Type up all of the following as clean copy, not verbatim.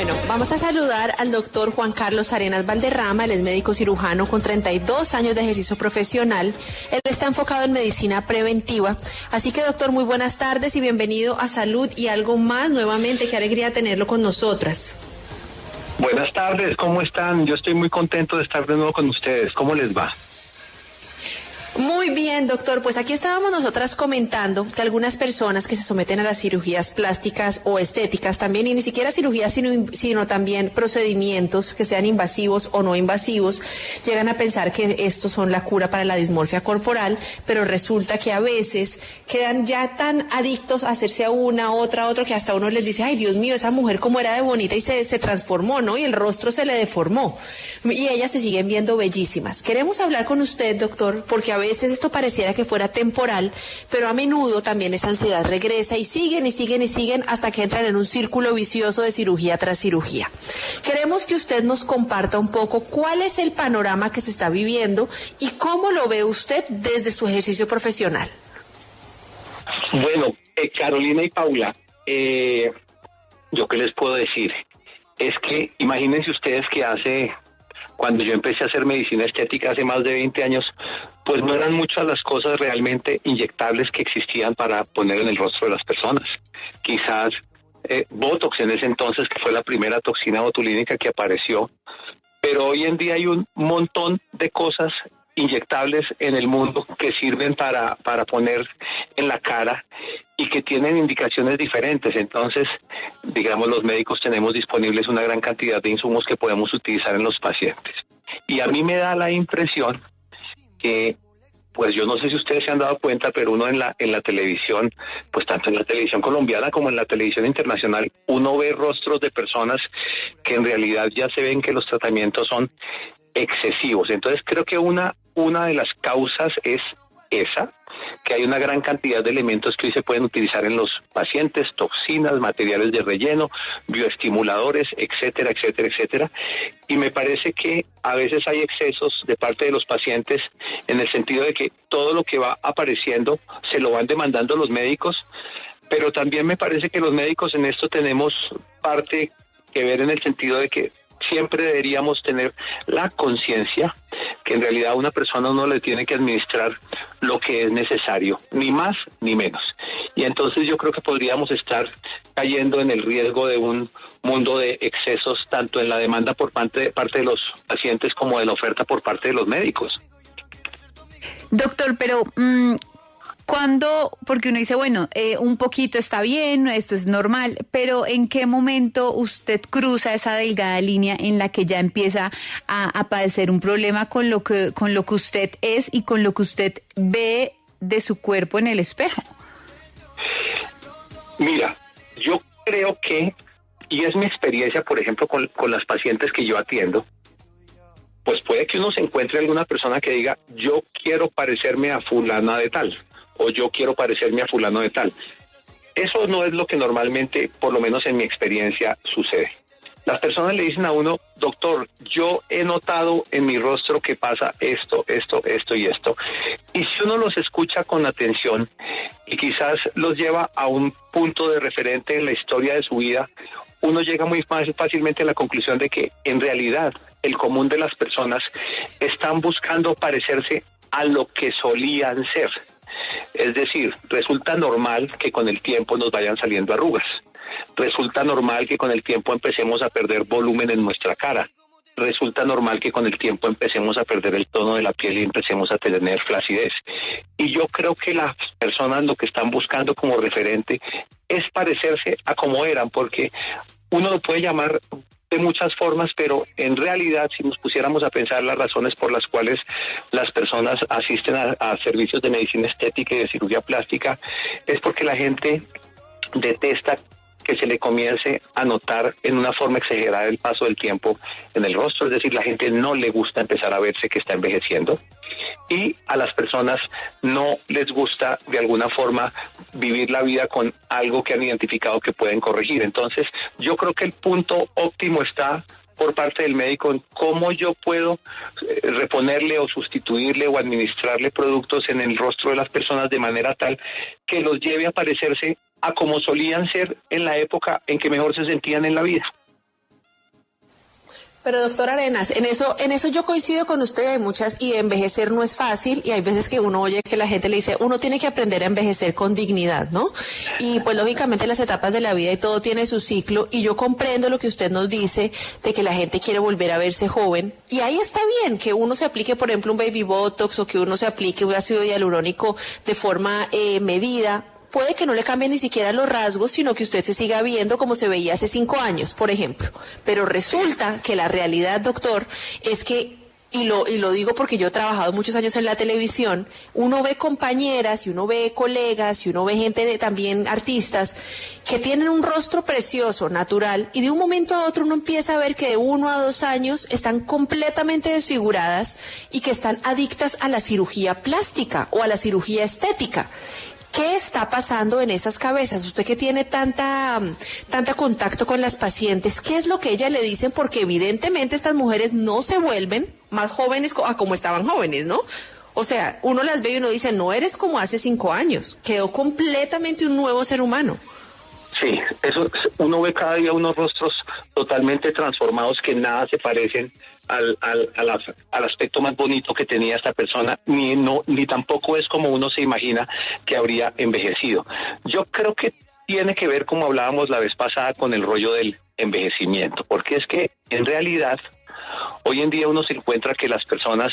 Bueno, vamos a saludar al doctor Juan Carlos Arenas Valderrama. Él es médico cirujano con 32 años de ejercicio profesional. Él está enfocado en medicina preventiva. Así que, doctor, muy buenas tardes y bienvenido a Salud y Algo Más nuevamente. Qué alegría tenerlo con nosotras. Buenas tardes, ¿cómo están? Yo estoy muy contento de estar de nuevo con ustedes. ¿Cómo les va? Muy bien, doctor. Pues aquí estábamos nosotras comentando que algunas personas que se someten a las cirugías plásticas o estéticas también, y ni siquiera cirugías, sino también procedimientos que sean invasivos o no invasivos, llegan a pensar que estos son la cura para la dismorfia corporal, pero resulta que a veces quedan ya tan adictos a hacerse a una, otra, que hasta uno les dice, ay, Dios mío, esa mujer como era de bonita y se transformó, ¿no? Y el rostro se le deformó. Y ellas se siguen viendo bellísimas. Queremos hablar con usted, doctor, porque a veces esto pareciera que fuera temporal, pero a menudo también esa ansiedad regresa y siguen hasta que entran en un círculo vicioso de cirugía tras cirugía. Queremos que usted nos comparta un poco cuál es el panorama que se está viviendo y cómo lo ve usted desde su ejercicio profesional. Bueno, Carolina y Paula, ¿yo qué les puedo decir? Es que imagínense ustedes que cuando yo empecé a hacer medicina estética hace más de 20 años, pues no eran muchas las cosas realmente inyectables que existían para poner en el rostro de las personas. Quizás Botox en ese entonces, que fue la primera toxina botulínica que apareció, pero hoy en día hay un montón de cosas inyectables en el mundo que sirven para poner en la cara y que tienen indicaciones diferentes. Entonces, digamos, los médicos tenemos disponibles una gran cantidad de insumos que podemos utilizar en los pacientes. Y a mí me da la impresión que, pues yo no sé si ustedes se han dado cuenta, pero uno en la televisión, pues tanto en la televisión colombiana como en la televisión internacional, uno ve rostros de personas que en realidad ya se ven que los tratamientos son excesivos. Entonces creo que una de las causas es esa, que hay una gran cantidad de elementos que hoy se pueden utilizar en los pacientes, toxinas, materiales de relleno, bioestimuladores, etcétera, etcétera, etcétera. Y me parece que a veces hay excesos de parte de los pacientes en el sentido de que todo lo que va apareciendo se lo van demandando los médicos, pero también me parece que los médicos en esto tenemos parte que ver en el sentido de que siempre deberíamos tener la conciencia que en realidad a una persona no le tiene que administrar lo que es necesario, ni más ni menos. Y entonces yo creo que podríamos estar cayendo en el riesgo de un mundo de excesos, tanto en la demanda por parte de los pacientes como de la oferta por parte de los médicos. Doctor, pero porque uno dice, bueno, un poquito está bien, esto es normal, pero ¿en qué momento usted cruza esa delgada línea en la que ya empieza a padecer un problema con lo que usted es y con lo que usted ve de su cuerpo en el espejo? Mira, yo creo que, y es mi experiencia, por ejemplo, con las pacientes que yo atiendo, pues puede que uno se encuentre alguna persona que diga, yo quiero parecerme a fulana de tal, o yo quiero parecerme a fulano de tal. Eso no es lo que normalmente, por lo menos en mi experiencia, sucede. Las personas le dicen a uno, doctor, yo he notado en mi rostro que pasa esto y esto. Y si uno los escucha con atención y quizás los lleva a un punto de referente en la historia de su vida, uno llega muy fácilmente a la conclusión de que en realidad el común de las personas están buscando parecerse a lo que solían ser. Es decir, resulta normal que con el tiempo nos vayan saliendo arrugas. Resulta normal que con el tiempo empecemos a perder volumen en nuestra cara. Resulta normal que con el tiempo empecemos a perder el tono de la piel y empecemos a tener flacidez. Y yo creo que las personas lo que están buscando como referente es parecerse a como eran, porque uno lo puede llamar de muchas formas, pero en realidad si nos pusiéramos a pensar las razones por las cuales las personas asisten a servicios de medicina estética y de cirugía plástica, es porque la gente detesta que se le comience a notar en una forma exagerada el paso del tiempo en el rostro, es decir, la gente no le gusta empezar a verse que está envejeciendo y a las personas no les gusta de alguna forma vivir la vida con algo que han identificado que pueden corregir. Entonces, yo creo que el punto óptimo está por parte del médico en cómo yo puedo reponerle o sustituirle o administrarle productos en el rostro de las personas de manera tal que los lleve a parecerse a como solían ser en la época en que mejor se sentían en la vida. Pero doctor Arenas, en eso yo coincido con usted, hay muchas, y envejecer no es fácil, y hay veces que uno oye que la gente le dice, uno tiene que aprender a envejecer con dignidad, ¿no? Y pues lógicamente las etapas de la vida y todo tiene su ciclo, y yo comprendo lo que usted nos dice, de que la gente quiere volver a verse joven, y ahí está bien que uno se aplique, por ejemplo, un baby botox, o que uno se aplique un ácido hialurónico de forma medida. Puede que no le cambie ni siquiera los rasgos, sino que usted se siga viendo como se veía hace 5 años, por ejemplo. Pero resulta que la realidad, doctor, es que, y lo digo porque yo he trabajado muchos años en la televisión, uno ve compañeras y uno ve colegas y uno ve gente también artistas que tienen un rostro precioso, natural, y de un momento a otro uno empieza a ver que de 1 a 2 años están completamente desfiguradas y que están adictas a la cirugía plástica o a la cirugía estética. ¿Qué está pasando en esas cabezas? Usted que tiene tanta contacto con las pacientes, ¿qué es lo que ellas le dicen? Porque evidentemente estas mujeres no se vuelven más jóvenes a como estaban jóvenes, ¿no? O sea, uno las ve y uno dice, no eres como hace 5 años, quedó completamente un nuevo ser humano. Sí, eso, uno ve cada día unos rostros totalmente transformados que nada se parecen al aspecto más bonito que tenía esta persona, ni tampoco es como uno se imagina que habría envejecido. Yo creo que tiene que ver, como hablábamos la vez pasada, con el rollo del envejecimiento, porque es que en realidad hoy en día uno se encuentra que las personas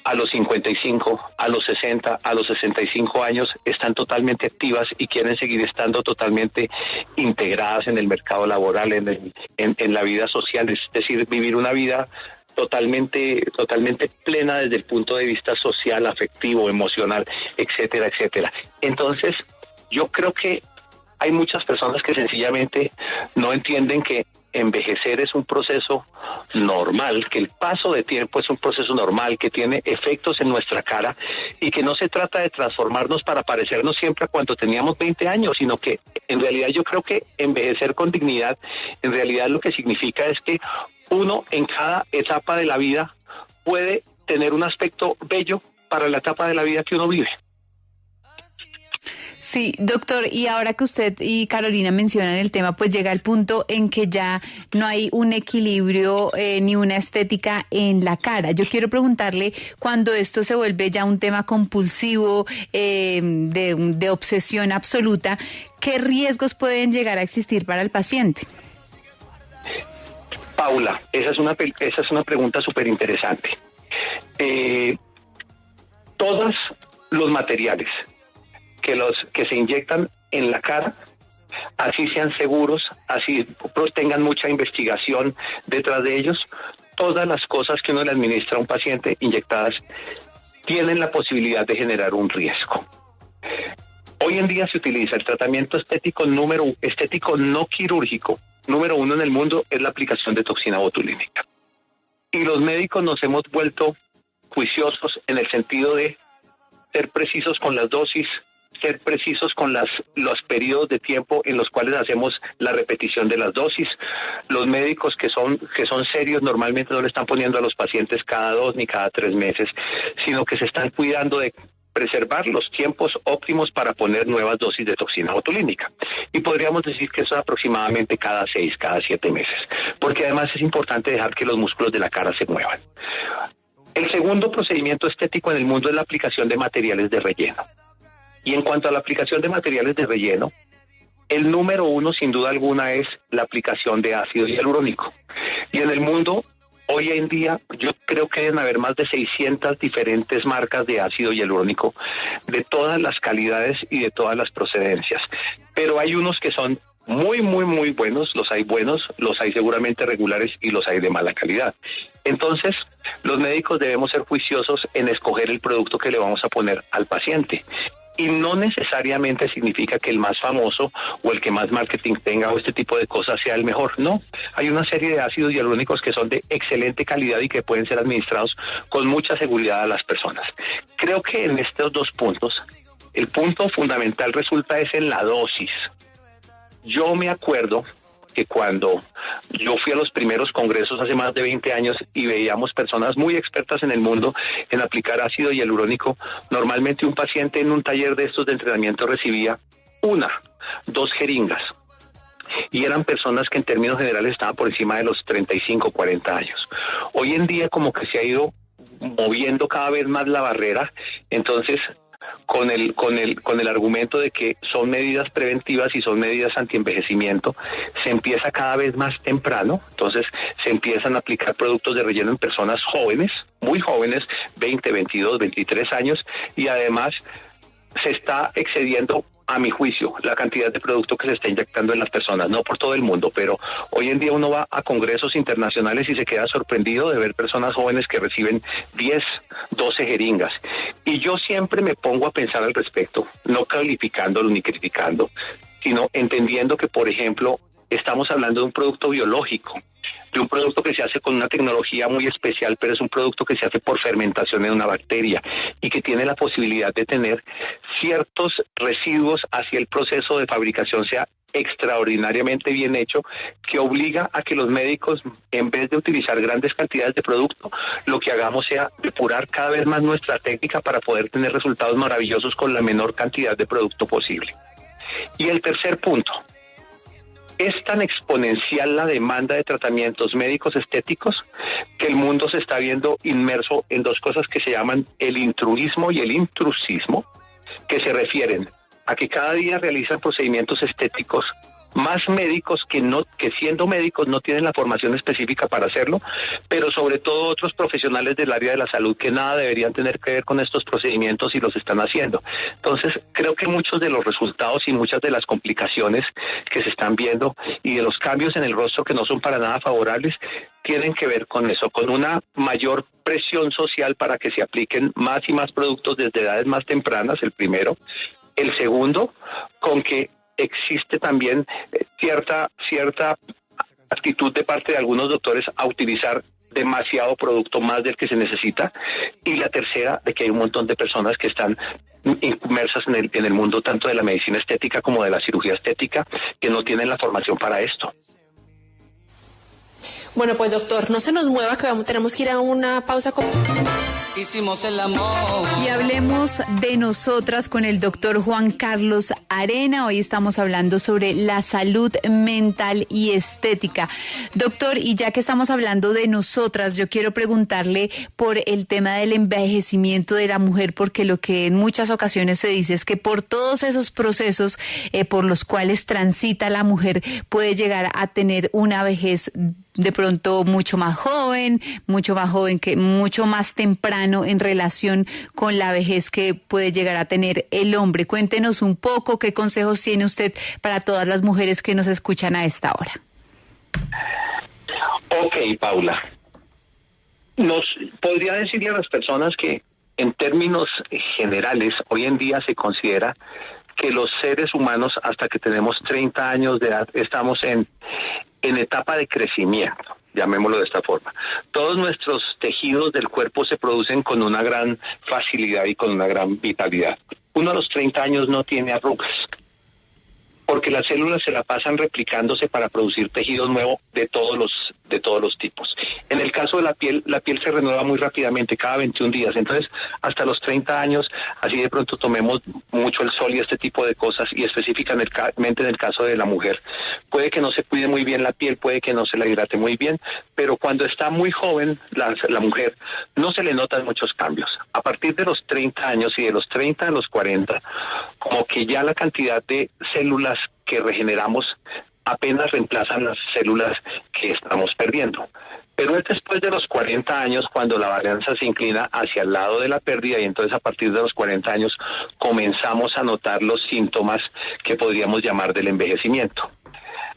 a los 55, a los 60, a los 65 años están totalmente activas y quieren seguir estando totalmente integradas en el mercado laboral, en la vida social, es decir, vivir una vida totalmente plena desde el punto de vista social, afectivo, emocional, etcétera, etcétera. Entonces, yo creo que hay muchas personas que sencillamente no entienden que envejecer es un proceso normal, que el paso de tiempo es un proceso normal, que tiene efectos en nuestra cara y que no se trata de transformarnos para parecernos siempre a cuando teníamos 20 años, sino que en realidad yo creo que envejecer con dignidad, en realidad lo que significa es que uno en cada etapa de la vida puede tener un aspecto bello para la etapa de la vida que uno vive. Sí, doctor, y ahora que usted y Carolina mencionan el tema, pues llega el punto en que ya no hay un equilibrio ni una estética en la cara. Yo quiero preguntarle, cuando esto se vuelve ya un tema compulsivo, de obsesión absoluta, ¿qué riesgos pueden llegar a existir para el paciente? Paula, esa es una pregunta súper interesante. Todos los materiales que se inyectan en la cara, así sean seguros, así tengan mucha investigación detrás de ellos, todas las cosas que uno le administra a un paciente inyectadas tienen la posibilidad de generar un riesgo. Hoy en día se utiliza el tratamiento estético no quirúrgico, número 1 en el mundo, es la aplicación de toxina botulínica. Y los médicos nos hemos vuelto juiciosos en el sentido de ser precisos con las dosis, ser precisos con los periodos de tiempo en los cuales hacemos la repetición de las dosis. Los médicos que son serios normalmente no le están poniendo a los pacientes cada 2 ni cada 3 meses, sino que se están cuidando de preservar los tiempos óptimos para poner nuevas dosis de toxina botulínica. Y podríamos decir que eso es aproximadamente cada 6, cada 7 meses, porque además es importante dejar que los músculos de la cara se muevan. El segundo procedimiento estético en el mundo es la aplicación de materiales de relleno. Y en cuanto a la aplicación de materiales de relleno, el número 1 sin duda alguna es la aplicación de ácido hialurónico. Y en el mundo, hoy en día, yo creo que deben haber más de 600 diferentes marcas de ácido hialurónico, de todas las calidades y de todas las procedencias. Pero hay unos que son muy buenos, los hay seguramente regulares y los hay de mala calidad. Entonces, los médicos debemos ser juiciosos en escoger el producto que le vamos a poner al paciente. Y no necesariamente significa que el más famoso o el que más marketing tenga o este tipo de cosas sea el mejor. No, hay una serie de ácidos hialurónicos que son de excelente calidad y que pueden ser administrados con mucha seguridad a las personas. Creo que en estos 2 puntos, el punto fundamental resulta es en la dosis. Yo me acuerdo que cuando yo fui a los primeros congresos hace más de 20 años y veíamos personas muy expertas en el mundo en aplicar ácido hialurónico, normalmente un paciente en un taller de estos de entrenamiento recibía 1, 2 jeringas. y eran personas que en términos generales estaban por encima de los 35, 40 años. Hoy en día como que se ha ido moviendo cada vez más la barrera, entonces con el argumento de que son medidas preventivas y son medidas antienvejecimiento, se empieza cada vez más temprano, entonces se empiezan a aplicar productos de relleno en personas jóvenes, muy jóvenes, 20, 22, 23 años, y además se está excediendo, a mi juicio, la cantidad de producto que se está inyectando en las personas, no por todo el mundo, pero hoy en día uno va a congresos internacionales y se queda sorprendido de ver personas jóvenes que reciben 10, 12 jeringas. Y yo siempre me pongo a pensar al respecto, no calificándolo ni criticando, sino entendiendo que, por ejemplo, estamos hablando de un producto biológico, de un producto que se hace con una tecnología muy especial, pero es un producto que se hace por fermentación en una bacteria y que tiene la posibilidad de tener ciertos residuos hacia el proceso de fabricación sea extraordinariamente bien hecho, que obliga a que los médicos, en vez de utilizar grandes cantidades de producto, lo que hagamos sea depurar cada vez más nuestra técnica para poder tener resultados maravillosos con la menor cantidad de producto posible. Y el tercer punto: es tan exponencial la demanda de tratamientos médicos estéticos que el mundo se está viendo inmerso en dos cosas que se llaman el intruismo y el intrusismo, que se refieren a que cada día realizan procedimientos estéticos más médicos que siendo médicos no tienen la formación específica para hacerlo, pero sobre todo otros profesionales del área de la salud que nada deberían tener que ver con estos procedimientos y los están haciendo. Entonces, creo que muchos de los resultados y muchas de las complicaciones que se están viendo y de los cambios en el rostro que no son para nada favorables tienen que ver con eso, con una mayor presión social para que se apliquen más y más productos desde edades más tempranas, el primero. El segundo, con que existe también cierta actitud de parte de algunos doctores a utilizar demasiado producto, más del que se necesita. Y la tercera, de que hay un montón de personas que están inmersas en el mundo tanto de la medicina estética como de la cirugía estética, que no tienen la formación para esto. Bueno, pues doctor, no se nos mueva, que tenemos que ir a una pausa. Hicimos el amor. Y hablemos de nosotras con el doctor Juan Carlos Arena. Hoy estamos hablando sobre la salud mental y estética. Doctor, y ya que estamos hablando de nosotras, yo quiero preguntarle por el tema del envejecimiento de la mujer, porque lo que en muchas ocasiones se dice es que por todos esos procesos por los cuales transita la mujer puede llegar a tener una vejez de pronto mucho más joven que mucho más temprano en relación con la vejez que puede llegar a tener el hombre. Cuéntenos un poco qué consejos tiene usted para todas las mujeres que nos escuchan a esta hora. Ok, Paula. Podría decirle a las personas que en términos generales hoy en día se considera que los seres humanos hasta que tenemos 30 años de edad estamos en etapa de crecimiento, llamémoslo de esta forma. Todos nuestros tejidos del cuerpo se producen con una gran facilidad y con una gran vitalidad. Uno a los 30 años no tiene arrugas, porque las células se la pasan replicándose para producir tejido nuevo de todos los tipos. En el caso de la piel se renueva muy rápidamente, cada 21 días. Entonces, hasta los 30 años, así de pronto tomemos mucho el sol y este tipo de cosas, y específicamente en el caso de la mujer, puede que no se cuide muy bien la piel, puede que no se la hidrate muy bien, pero cuando está muy joven, la mujer, no se le notan muchos cambios. A partir de los 30 años y de los 30 a los 40, como que ya la cantidad de células que regeneramos apenas reemplazan las células que estamos perdiendo. Pero es después de los 40 años cuando la balanza se inclina hacia el lado de la pérdida, y entonces a partir de los 40 años comenzamos a notar los síntomas que podríamos llamar del envejecimiento.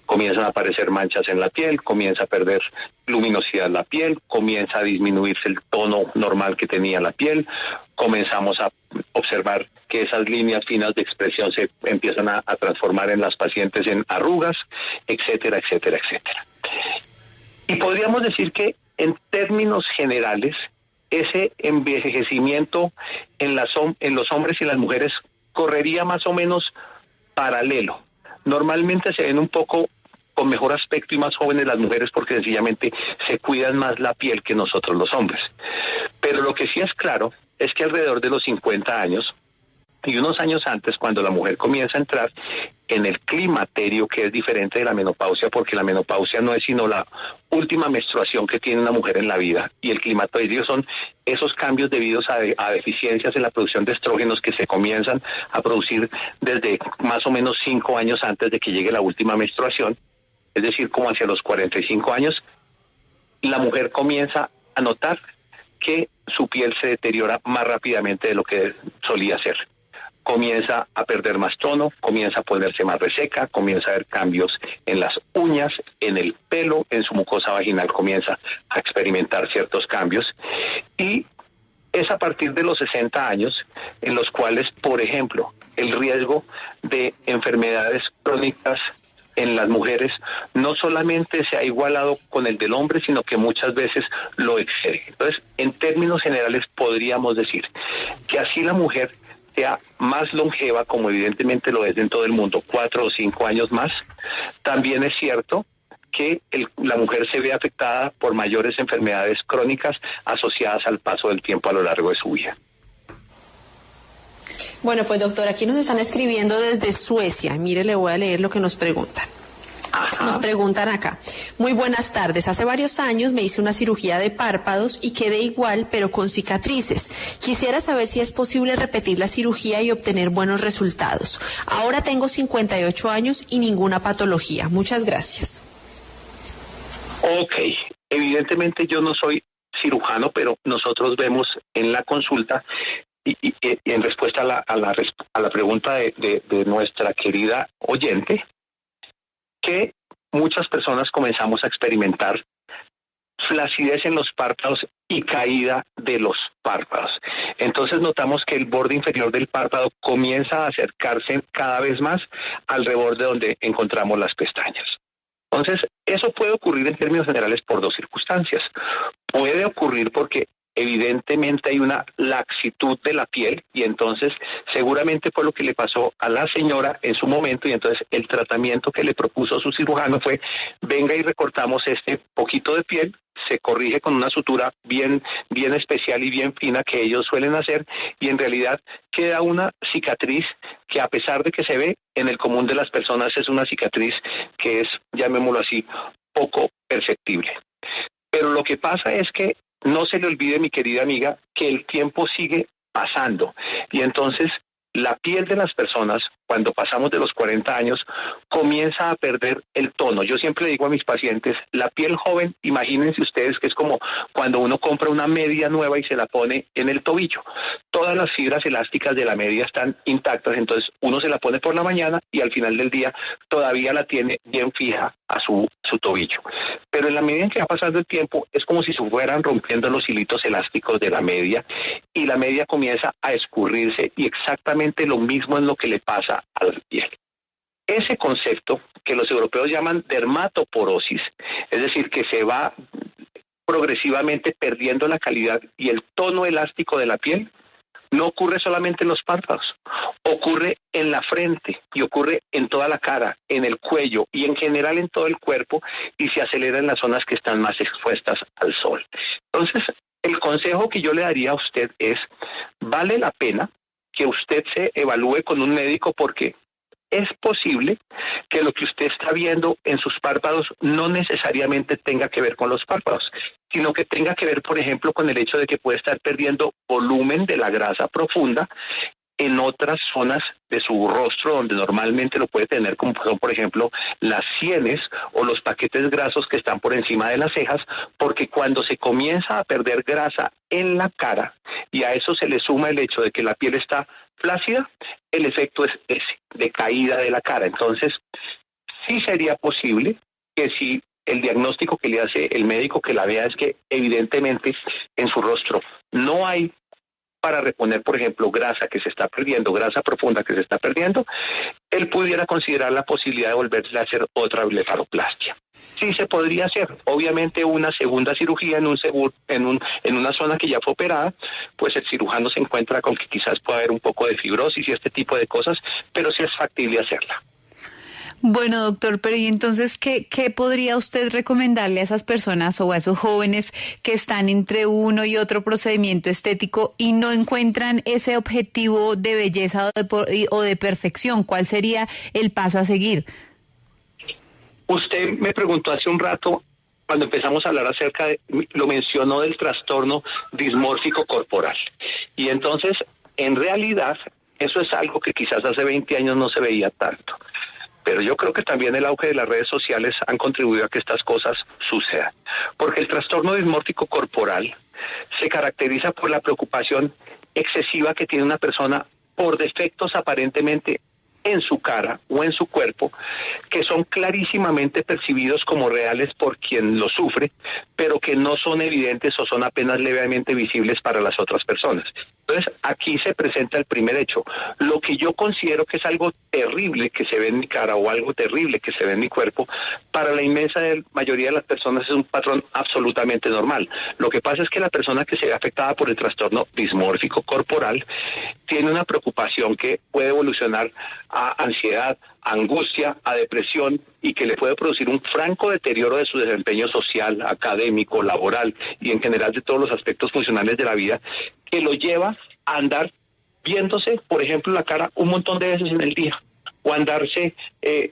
Comienzan a aparecer manchas en la piel, comienza a perder luminosidad la piel, comienza a disminuirse el tono normal que tenía la piel, comenzamos a observar que esas líneas finas de expresión se empiezan a transformar en las pacientes en arrugas, etcétera, etcétera, etcétera. Y podríamos decir que en términos generales, ese envejecimiento en los hombres y las mujeres correría más o menos paralelo. Normalmente se ven un poco con mejor aspecto y más jóvenes las mujeres porque sencillamente se cuidan más la piel que nosotros los hombres. Pero lo que sí es claro es que alrededor de los 50 años y unos años antes, cuando la mujer comienza a entrar en el climaterio, que es diferente de la menopausia, porque la menopausia no es sino la última menstruación que tiene una mujer en la vida, y el climaterio son esos cambios debidos a deficiencias en la producción de estrógenos que se comienzan a producir desde más o menos 5 años antes de que llegue la última menstruación, es decir, como hacia los 45 años, la mujer comienza a notar que su piel se deteriora más rápidamente de lo que solía ser. Comienza a perder más tono, comienza a ponerse más reseca, comienza a haber cambios en las uñas, en el pelo, en su mucosa vaginal comienza a experimentar ciertos cambios. Y es a partir de los 60 años en los cuales, por ejemplo, el riesgo de enfermedades crónicas en las mujeres no solamente se ha igualado con el del hombre, sino que muchas veces lo excede. Entonces, en términos generales, podríamos decir que así la mujer sea más longeva, como evidentemente lo es en todo el mundo, 4 o 5 años más, también es cierto que la mujer se ve afectada por mayores enfermedades crónicas asociadas al paso del tiempo a lo largo de su vida. Bueno, pues doctor, aquí nos están escribiendo desde Suecia. Mire, le voy a leer lo que nos preguntan. Ajá. Nos preguntan acá. Muy buenas tardes. Hace varios años me hice una cirugía de párpados y quedé igual, pero con cicatrices. Quisiera saber si es posible repetir la cirugía y obtener buenos resultados. Ahora tengo 58 años y ninguna patología. Muchas gracias. Ok. Evidentemente yo no soy cirujano, pero nosotros vemos en la consulta y en respuesta a la pregunta de nuestra querida oyente, que muchas personas comenzamos a experimentar flacidez en los párpados y caída de los párpados. Entonces notamos que el borde inferior del párpado comienza a acercarse cada vez más al reborde donde encontramos las pestañas. Entonces, eso puede ocurrir en términos generales por dos circunstancias. Puede ocurrir porque evidentemente hay una laxitud de la piel y entonces seguramente fue lo que le pasó a la señora en su momento, y entonces el tratamiento que le propuso su cirujano fue: venga y recortamos este poquito de piel, se corrige con una sutura bien especial y bien fina que ellos suelen hacer, y en realidad queda una cicatriz que, a pesar de que se ve, en el común de las personas es una cicatriz que es, llamémoslo así, poco perceptible. Pero lo que pasa es que no se le olvide, mi querida amiga, que el tiempo sigue pasando, y entonces la piel de las personas, cuando pasamos de los 40 años, comienza a perder el tono. Yo siempre le digo a mis pacientes, la piel joven, imagínense ustedes que es como cuando uno compra una media nueva y se la pone en el tobillo. Todas las fibras elásticas de la media están intactas, entonces uno se la pone por la mañana y al final del día todavía la tiene bien fija a su tobillo. Pero en la medida en que va pasando el tiempo, es como si se fueran rompiendo los hilitos elásticos de la media, y la media comienza a escurrirse, y exactamente lo mismo es lo que le pasa a la piel. Ese concepto, que los europeos llaman dermatoporosis, es decir, que se va progresivamente perdiendo la calidad y el tono elástico de la piel, no ocurre solamente en los párpados, ocurre en la frente y ocurre en toda la cara, en el cuello y en general en todo el cuerpo, y se acelera en las zonas que están más expuestas al sol. Entonces, el consejo que yo le daría a usted es: vale la pena que usted se evalúe con un médico, porque es posible que lo que usted está viendo en sus párpados no necesariamente tenga que ver con los párpados, sino que tenga que ver, por ejemplo, con el hecho de que puede estar perdiendo volumen de la grasa profunda en otras zonas de su rostro donde normalmente lo puede tener, como son, por ejemplo, las sienes o los paquetes grasos que están por encima de las cejas, porque cuando se comienza a perder grasa en la cara, y a eso se le suma el hecho de que la piel está flácida, el efecto es ese, de caída de la cara. Entonces, sí sería posible que, si el diagnóstico que le hace el médico que la vea es que evidentemente en su rostro no hay para reponer, por ejemplo, grasa que se está perdiendo, grasa profunda que se está perdiendo, él pudiera considerar la posibilidad de volverse a hacer otra blefaroplastia. Sí se podría hacer, obviamente una segunda cirugía en una zona que ya fue operada, pues el cirujano se encuentra con que quizás pueda haber un poco de fibrosis y este tipo de cosas, pero sí es factible hacerla. Bueno, doctor, pero ¿y entonces qué podría usted recomendarle a esas personas o a esos jóvenes que están entre uno y otro procedimiento estético y no encuentran ese objetivo de belleza o de perfección? ¿Cuál sería el paso a seguir? Usted me preguntó hace un rato, cuando empezamos a hablar lo mencionó del trastorno dismórfico corporal. Y entonces, en realidad, eso es algo que quizás hace 20 años no se veía tanto. Pero yo creo que también el auge de las redes sociales han contribuido a que estas cosas sucedan. Porque el trastorno dismórfico corporal se caracteriza por la preocupación excesiva que tiene una persona por defectos aparentemente en su cara o en su cuerpo, que son clarísimamente percibidos como reales por quien lo sufre, pero que no son evidentes o son apenas levemente visibles para las otras personas. Entonces, aquí se presenta el primer hecho. Lo que yo considero que es algo terrible que se ve en mi cara o algo terrible que se ve en mi cuerpo, para la inmensa mayoría de las personas es un patrón absolutamente normal. Lo que pasa es que la persona que se ve afectada por el trastorno dismórfico corporal tiene una preocupación que puede evolucionar a ansiedad, a angustia, a depresión, y que le puede producir un franco deterioro de su desempeño social, académico, laboral y en general de todos los aspectos funcionales de la vida, que lo lleva a andar viéndose, por ejemplo, la cara un montón de veces en el día, o andarse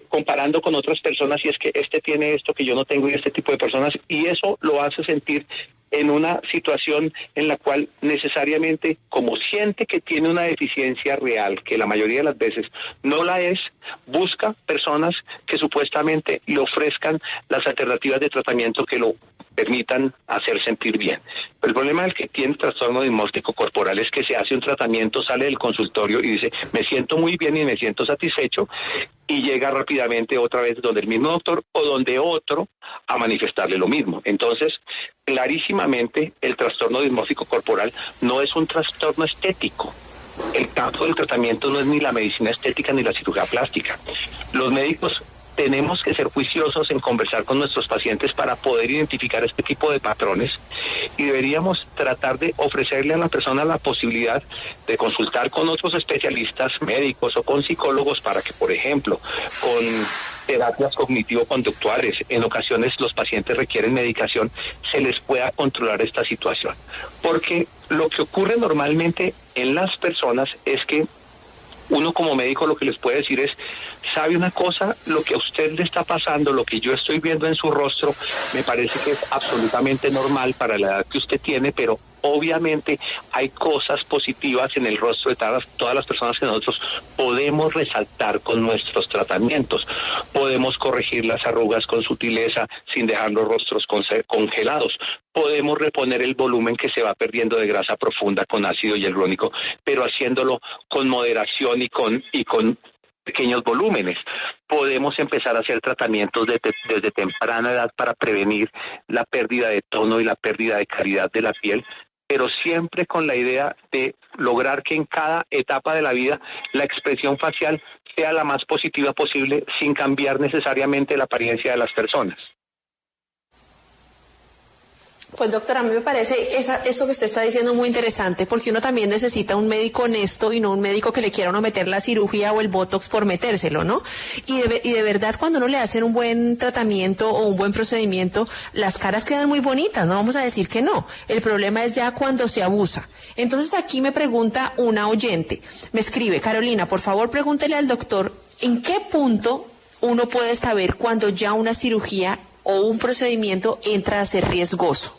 comparando con otras personas, y es que este tiene esto que yo no tengo y este tipo de personas, y eso lo hace sentir en una situación en la cual necesariamente, como siente que tiene una deficiencia real, que la mayoría de las veces no la es, busca personas que supuestamente le ofrezcan las alternativas de tratamiento que lo permitan hacer sentir bien. Pero el problema del que tiene trastorno dismórfico corporal es que se hace un tratamiento, sale del consultorio y dice, me siento muy bien y me siento satisfecho, y llega rápidamente otra vez donde el mismo doctor o donde otro a manifestarle lo mismo. Entonces, clarísimamente, el trastorno dismórfico corporal no es un trastorno estético. El campo del tratamiento no es ni la medicina estética ni la cirugía plástica. Los médicos tenemos que ser juiciosos en conversar con nuestros pacientes para poder identificar este tipo de patrones, y deberíamos tratar de ofrecerle a la persona la posibilidad de consultar con otros especialistas médicos o con psicólogos para que, por ejemplo, con terapias cognitivo-conductuales, en ocasiones los pacientes requieren medicación, se les pueda controlar esta situación. Porque lo que ocurre normalmente en las personas es que uno como médico lo que les puede decir es, ¿sabe una cosa? Lo que a usted le está pasando, lo que yo estoy viendo en su rostro, me parece que es absolutamente normal para la edad que usted tiene, pero obviamente hay cosas positivas en el rostro de todas las personas que nosotros podemos resaltar con nuestros tratamientos. Podemos corregir las arrugas con sutileza sin dejar los rostros congelados. Podemos reponer el volumen que se va perdiendo de grasa profunda con ácido hialurónico, pero haciéndolo con moderación y con pequeños volúmenes. Podemos empezar a hacer tratamientos desde temprana edad para prevenir la pérdida de tono y la pérdida de calidad de la piel, pero siempre con la idea de lograr que en cada etapa de la vida la expresión facial sea la más positiva posible sin cambiar necesariamente la apariencia de las personas. Pues doctora, a mí me parece eso que usted está diciendo muy interesante, porque uno también necesita un médico honesto y no un médico que le quiera uno meter la cirugía o el botox por metérselo, ¿no? Y de verdad, cuando uno le hacen un buen tratamiento o un buen procedimiento, las caras quedan muy bonitas, no vamos a decir que no. El problema es ya cuando se abusa. Entonces aquí me pregunta una oyente, me escribe, Carolina, por favor pregúntele al doctor, ¿en qué punto uno puede saber cuando ya una cirugía o un procedimiento entra a ser riesgoso?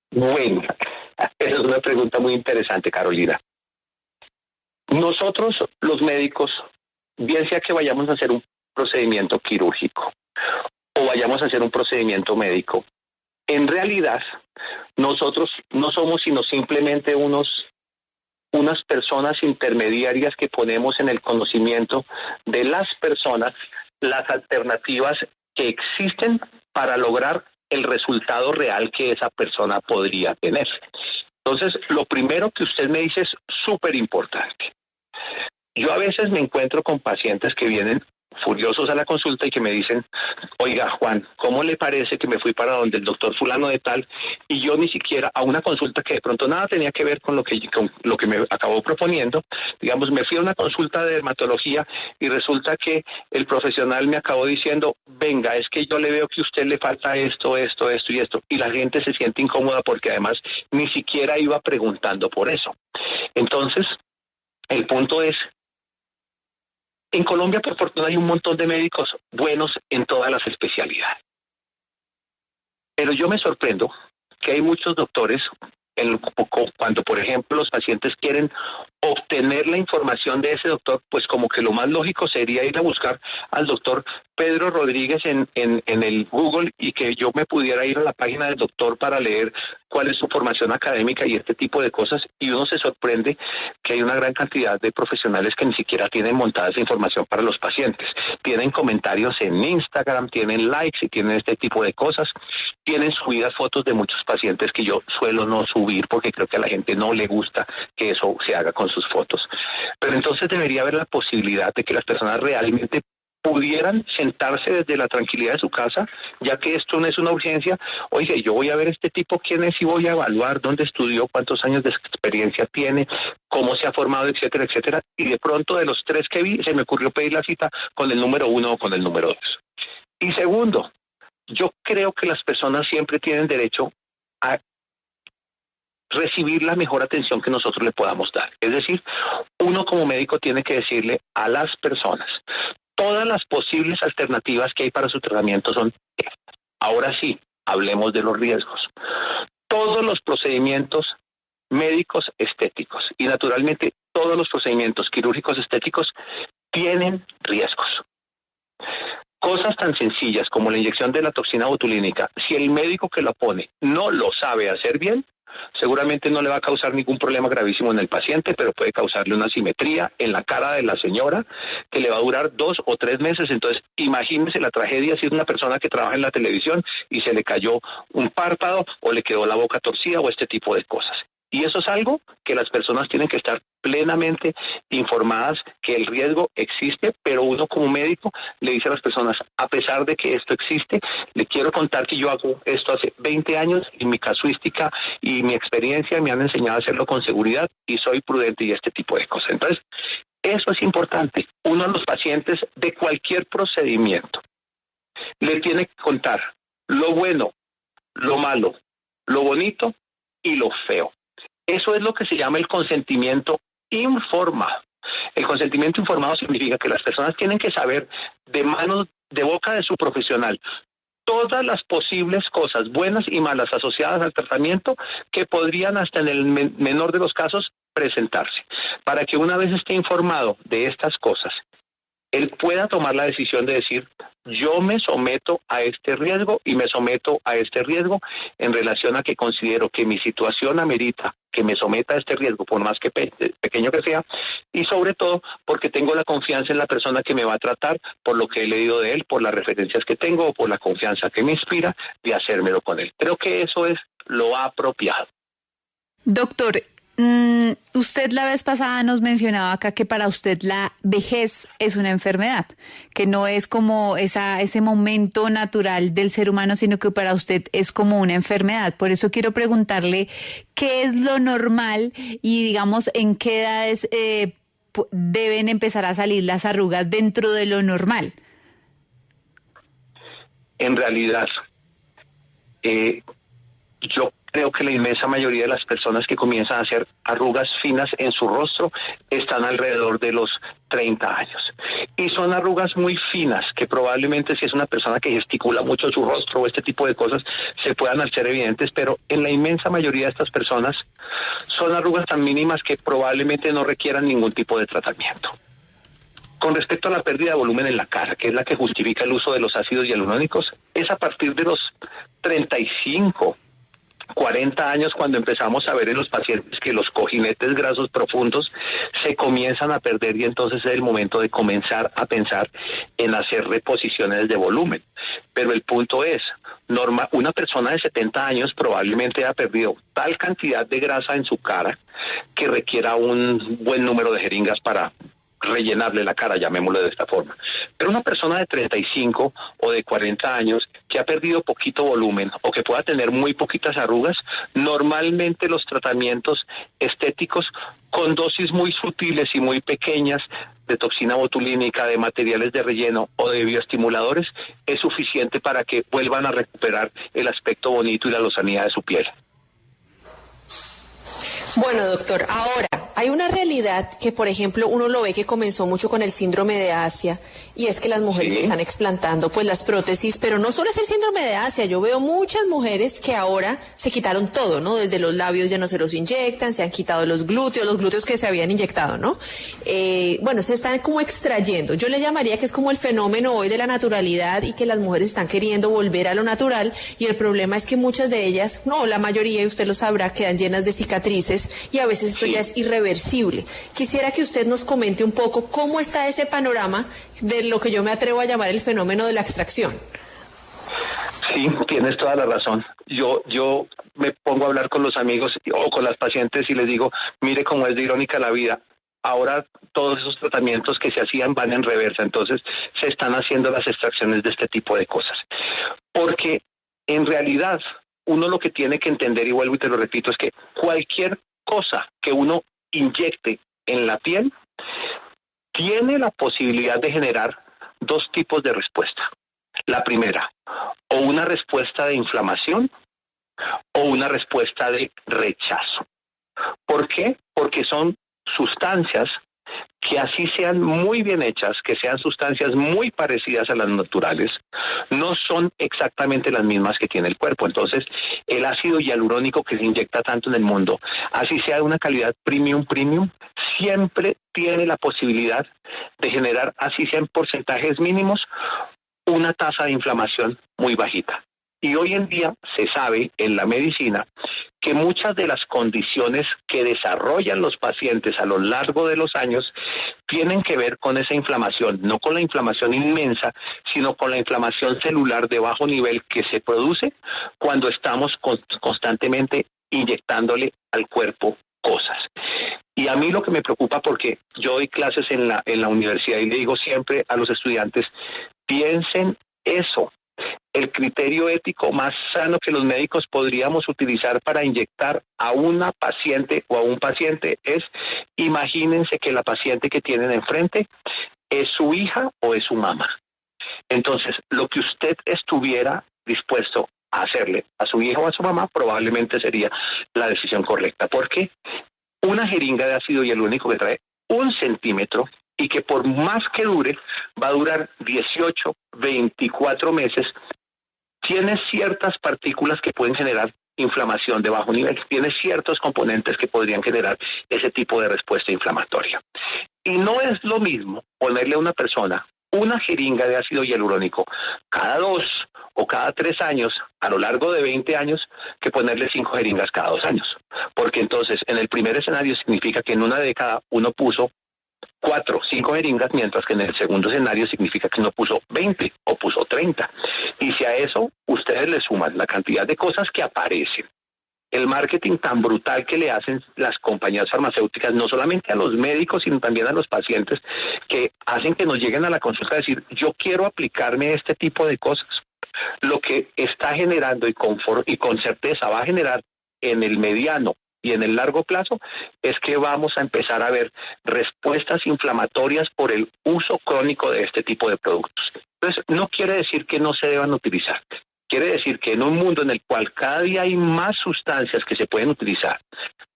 Bueno, esa es una pregunta muy interesante, Carolina. Nosotros, los médicos, bien sea que vayamos a hacer un procedimiento quirúrgico o vayamos a hacer un procedimiento médico, en realidad nosotros no somos sino simplemente unas personas intermediarias que ponemos en el conocimiento de las personas las alternativas que existen para lograr el resultado real que esa persona podría tener. Entonces, lo primero que usted me dice es súper importante. Yo a veces me encuentro con pacientes que vienen furiosos a la consulta y que me dicen, oiga, Juan, ¿cómo le parece que me fui para donde el doctor fulano de tal y yo ni siquiera a una consulta que de pronto nada tenía que ver con lo que me acabó proponiendo? Digamos, me fui a una consulta de dermatología y resulta que el profesional me acabó diciendo, venga, es que yo le veo que a usted le falta esto, esto, esto y esto, y la gente se siente incómoda porque además ni siquiera iba preguntando por eso. Entonces, el punto es, en Colombia, por fortuna, hay un montón de médicos buenos en todas las especialidades. Pero yo me sorprendo que hay muchos doctores, cuando, por ejemplo, los pacientes quieren obtener la información de ese doctor, pues como que lo más lógico sería ir a buscar al doctor Pedro Rodríguez en el Google y que yo me pudiera ir a la página del doctor para leer cuál es su formación académica y este tipo de cosas, y uno se sorprende que hay una gran cantidad de profesionales que ni siquiera tienen montada esa información para los pacientes. Tienen comentarios en Instagram, tienen likes y tienen este tipo de cosas, tienen subidas fotos de muchos pacientes que yo suelo no subir porque creo que a la gente no le gusta que eso se haga con sus fotos. Pero entonces debería haber la posibilidad de que las personas realmente pudieran sentarse desde la tranquilidad de su casa, ya que esto no es una urgencia. Oye, yo voy a ver este tipo quién es y voy a evaluar dónde estudió, cuántos años de experiencia tiene, cómo se ha formado, etcétera, etcétera. Y de pronto de los 3 que vi, se me ocurrió pedir la cita con el número 1 o con el número 2. Y segundo, yo creo que las personas siempre tienen derecho a recibir la mejor atención que nosotros le podamos dar. Es decir, uno como médico tiene que decirle a las personas, todas las posibles alternativas que hay para su tratamiento son estas. Ahora sí, hablemos de los riesgos. Todos los procedimientos médicos estéticos y naturalmente todos los procedimientos quirúrgicos estéticos tienen riesgos. Cosas tan sencillas como la inyección de la toxina botulínica, si el médico que la pone no lo sabe hacer bien, seguramente no le va a causar ningún problema gravísimo en el paciente, pero puede causarle una asimetría en la cara de la señora que le va a durar 2 o 3 meses. Entonces, imagínese la tragedia si es una persona que trabaja en la televisión y se le cayó un párpado o le quedó la boca torcida o este tipo de cosas. Y eso es algo que las personas tienen que estar plenamente informadas que el riesgo existe, pero uno como médico le dice a las personas, a pesar de que esto existe, le quiero contar que yo hago esto hace 20 años y mi casuística y mi experiencia me han enseñado a hacerlo con seguridad y soy prudente y este tipo de cosas. Entonces, eso es importante. Uno a los pacientes de cualquier procedimiento le tiene que contar lo bueno, lo malo, lo bonito y lo feo. Eso es lo que se llama el consentimiento informado. El consentimiento informado significa que las personas tienen que saber de boca de su profesional todas las posibles cosas buenas y malas asociadas al tratamiento que podrían hasta en el menor de los casos presentarse. Para que una vez esté informado de estas cosas, él pueda tomar la decisión de decir, yo me someto a este riesgo y me someto a este riesgo en relación a que considero que mi situación amerita que me someta a este riesgo, por más que pequeño que sea, y sobre todo porque tengo la confianza en la persona que me va a tratar, por lo que he leído de él, por las referencias que tengo o por la confianza que me inspira de hacérmelo con él. Creo que eso es lo apropiado. Doctor, usted la vez pasada nos mencionaba acá que para usted la vejez es una enfermedad, que no es como ese momento natural del ser humano, sino que para usted es como una enfermedad. Por eso quiero preguntarle qué es lo normal y, digamos, en qué edades deben empezar a salir las arrugas dentro de lo normal. En realidad, yo creo que la inmensa mayoría de las personas que comienzan a hacer arrugas finas en su rostro están alrededor de los 30 años. Y son arrugas muy finas que probablemente si es una persona que gesticula mucho su rostro o este tipo de cosas se puedan hacer evidentes, pero en la inmensa mayoría de estas personas son arrugas tan mínimas que probablemente no requieran ningún tipo de tratamiento. Con respecto a la pérdida de volumen en la cara, que es la que justifica el uso de los ácidos hialurónicos, es a partir de los 35, 40 años cuando empezamos a ver en los pacientes que los cojinetes grasos profundos se comienzan a perder y entonces es el momento de comenzar a pensar en hacer reposiciones de volumen. Pero el punto es, una persona de 70 años probablemente ha perdido tal cantidad de grasa en su cara que requiera un buen número de jeringas para rellenarle la cara, llamémoslo de esta forma. Pero una persona de 35 o de 40 años que ha perdido poquito volumen o que pueda tener muy poquitas arrugas, normalmente los tratamientos estéticos con dosis muy sutiles y muy pequeñas de toxina botulínica, de materiales de relleno o de bioestimuladores es suficiente para que vuelvan a recuperar el aspecto bonito y la lozanía de su piel. Bueno, doctor, ahora hay una realidad que, por ejemplo, uno lo ve que comenzó mucho con el síndrome de Asia, y es que las mujeres están explantando pues las prótesis, pero no solo es el síndrome de Asia, yo veo muchas mujeres que ahora se quitaron todo, ¿no? Desde los labios ya no se los inyectan, se han quitado los glúteos que se habían inyectado, ¿no? Bueno, se están como extrayendo. Yo le llamaría que es como el fenómeno hoy de la naturalidad y que las mujeres están queriendo volver a lo natural, y el problema es que muchas de ellas, no, la mayoría, y usted lo sabrá, quedan llenas de cicatrices, y a veces esto ya es irreversible. Quisiera que usted nos comente un poco cómo está ese panorama de lo que yo me atrevo a llamar el fenómeno de la extracción. Sí, tienes toda la razón. Yo me pongo a hablar con los amigos o con las pacientes y les digo, mire cómo es de irónica la vida. Ahora todos esos tratamientos que se hacían van en reversa, entonces se están haciendo las extracciones de este tipo de cosas. Porque en realidad uno lo que tiene que entender, y vuelvo y te lo repito, es que cualquier cosa que uno inyecte en la piel tiene la posibilidad de generar dos tipos de respuesta. La primera, o una respuesta de inflamación o una respuesta de rechazo. ¿Por qué? Porque son sustancias que así sean muy bien hechas, que sean sustancias muy parecidas a las naturales, no son exactamente las mismas que tiene el cuerpo. Entonces, el ácido hialurónico que se inyecta tanto en el mundo, así sea de una calidad premium, siempre tiene la posibilidad de generar, así sea en porcentajes mínimos, una tasa de inflamación muy bajita. Y hoy en día se sabe en la medicina que muchas de las condiciones que desarrollan los pacientes a lo largo de los años tienen que ver con esa inflamación, no con la inflamación inmensa, sino con la inflamación celular de bajo nivel que se produce cuando estamos constantemente inyectándole al cuerpo cosas. Y a mí lo que me preocupa, porque yo doy clases en la universidad y le digo siempre a los estudiantes, piensen eso. El criterio ético más sano que los médicos podríamos utilizar para inyectar a una paciente o a un paciente es, imagínense que la paciente que tienen enfrente es su hija o es su mamá. Entonces, lo que usted estuviera dispuesto a hacerle a su hija o a su mamá probablemente sería la decisión correcta. Porque una jeringa de ácido hialurónico que trae 1 centímetro y que por más que dure, va a durar 18, 24 meses, tiene ciertas partículas que pueden generar inflamación de bajo nivel, tiene ciertos componentes que podrían generar ese tipo de respuesta inflamatoria. Y no es lo mismo ponerle a una persona una jeringa de ácido hialurónico cada 2 o cada 3 años a lo largo de 20 años que ponerle 5 jeringas cada 2 años. Porque entonces en el primer escenario significa que en una década uno puso 4, 5 jeringas, mientras que en el segundo escenario significa que uno puso 20 o puso 30. Y si a eso ustedes le suman la cantidad de cosas que aparecen, el marketing tan brutal que le hacen las compañías farmacéuticas, no solamente a los médicos, sino también a los pacientes, que hacen que nos lleguen a la consulta a decir, yo quiero aplicarme este tipo de cosas. Lo que está generando y con certeza va a generar en el mediano y en el largo plazo es que vamos a empezar a ver respuestas inflamatorias por el uso crónico de este tipo de productos. Entonces, no quiere decir que no se deban utilizar. Quiere decir que en un mundo en el cual cada día hay más sustancias que se pueden utilizar,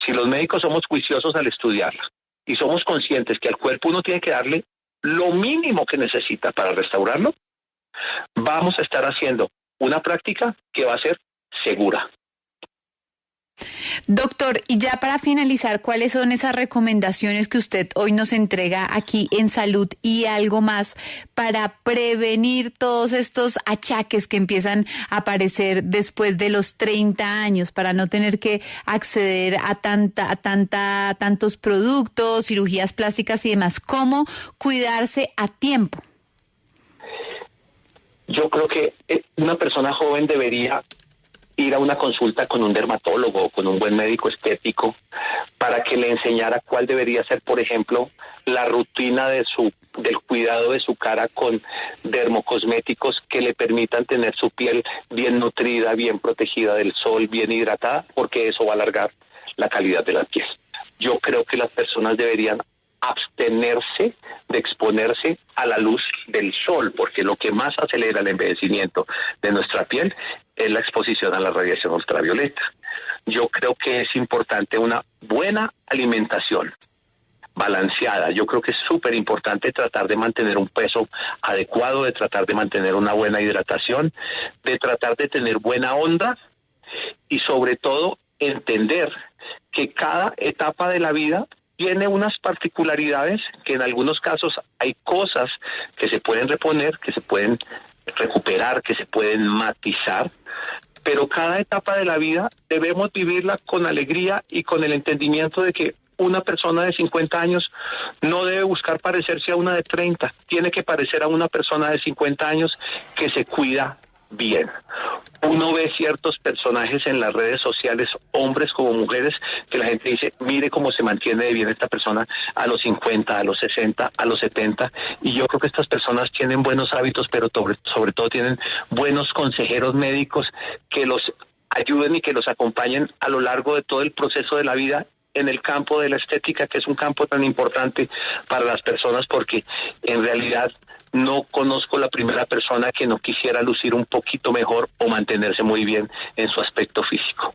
si los médicos somos juiciosos al estudiarla y somos conscientes que al cuerpo uno tiene que darle lo mínimo que necesita para restaurarlo, vamos a estar haciendo una práctica que va a ser segura. Doctor, y ya para finalizar, ¿cuáles son esas recomendaciones que usted hoy nos entrega aquí en Salud y algo más para prevenir todos estos achaques que empiezan a aparecer después de los 30 años, para no tener que acceder a tantos productos, cirugías plásticas y demás? ¿Cómo cuidarse a tiempo? Yo creo que una persona joven debería ir a una consulta con un dermatólogo o con un buen médico estético para que le enseñara cuál debería ser, por ejemplo, la rutina del cuidado de su cara con dermocosméticos que le permitan tener su piel bien nutrida, bien protegida del sol, bien hidratada, porque eso va a alargar la calidad de la piel. Yo creo que las personas deberían abstenerse de exponerse a la luz del sol, porque lo que más acelera el envejecimiento de nuestra piel es la exposición a la radiación ultravioleta. Yo creo que es importante una buena alimentación balanceada. Yo creo que es súper importante tratar de mantener un peso adecuado, de tratar de mantener una buena hidratación, de tratar de tener buena onda y sobre todo entender que cada etapa de la vida tiene unas particularidades, que en algunos casos hay cosas que se pueden reponer, que se pueden recuperar, que se pueden matizar, pero cada etapa de la vida debemos vivirla con alegría y con el entendimiento de que una persona de 50 años no debe buscar parecerse a una de 30, tiene que parecer a una persona de 50 años que se cuida bien. Uno ve ciertos personajes en las redes sociales, hombres como mujeres, que la gente dice, mire cómo se mantiene de bien esta persona a los 50, a los 60, a los 70, y yo creo que estas personas tienen buenos hábitos, pero sobre todo tienen buenos consejeros médicos que los ayuden y que los acompañen a lo largo de todo el proceso de la vida en el campo de la estética, que es un campo tan importante para las personas, porque en realidad no conozco la primera persona que no quisiera lucir un poquito mejor o mantenerse muy bien en su aspecto físico.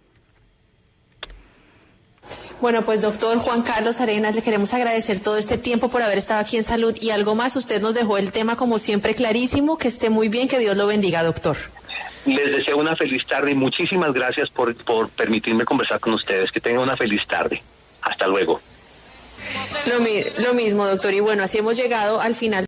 Bueno, pues doctor Juan Carlos Arenas, le queremos agradecer todo este tiempo por haber estado aquí en Salud y algo más. Usted nos dejó el tema como siempre clarísimo. Que esté muy bien, que Dios lo bendiga, doctor. Les deseo una feliz tarde y muchísimas gracias por permitirme conversar con ustedes. Que tengan una feliz tarde. Hasta luego. Lo mismo, doctor. Y bueno, así hemos llegado al final.